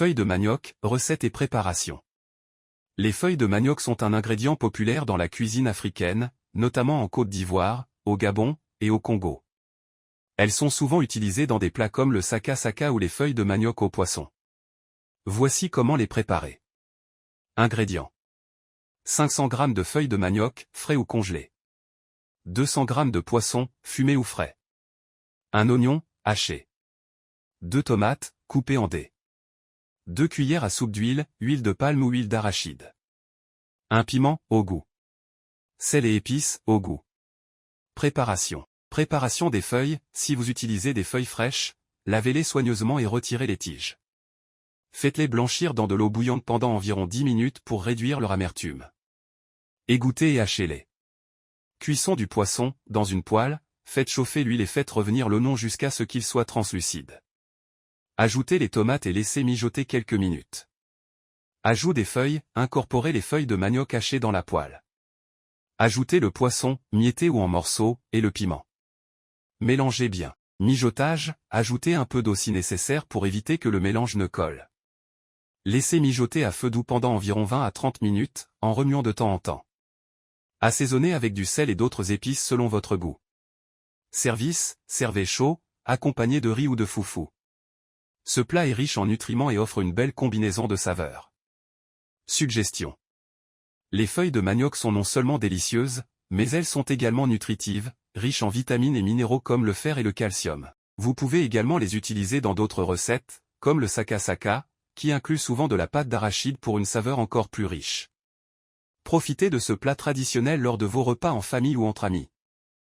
Feuilles de manioc, recettes et préparation. Les feuilles de manioc sont un ingrédient populaire dans la cuisine africaine, notamment en Côte d'Ivoire, au Gabon et au Congo. Elles sont souvent utilisées dans des plats comme le saka-saka ou les feuilles de manioc au poisson. Voici comment les préparer. Ingrédients. 500 g de feuilles de manioc, frais ou congelés. 200 g de poisson, fumé ou frais. Un oignon, haché. 2 tomates, coupées en dés. 2 cuillères à soupe d'huile, huile de palme ou huile d'arachide. Un piment, au goût. Sel et épices, au goût. Préparation. Préparation des feuilles. Si vous utilisez des feuilles fraîches, lavez-les soigneusement et retirez les tiges. Faites-les blanchir dans de l'eau bouillante pendant environ 10 minutes pour réduire leur amertume. Égouttez et hachez-les. Cuisson du poisson, dans une poêle, faites chauffer l'huile et faites revenir l'oignon jusqu'à ce qu'il soit translucide. Ajoutez les tomates et laissez mijoter quelques minutes. Ajout des feuilles, incorporez les feuilles de manioc hachées dans la poêle. Ajoutez le poisson, mietté ou en morceaux, et le piment. Mélangez bien. Mijotage, ajoutez un peu d'eau si nécessaire pour éviter que le mélange ne colle. Laissez mijoter à feu doux pendant environ 20 à 30 minutes, en remuant de temps en temps. Assaisonnez avec du sel et d'autres épices selon votre goût. Service, servez chaud, accompagné de riz ou de foufou. Ce plat est riche en nutriments et offre une belle combinaison de saveurs. Suggestion. Les feuilles de manioc sont non seulement délicieuses, mais elles sont également nutritives, riches en vitamines et minéraux comme le fer et le calcium. Vous pouvez également les utiliser dans d'autres recettes, comme le saka-saka, qui inclut souvent de la pâte d'arachide pour une saveur encore plus riche. Profitez de ce plat traditionnel lors de vos repas en famille ou entre amis.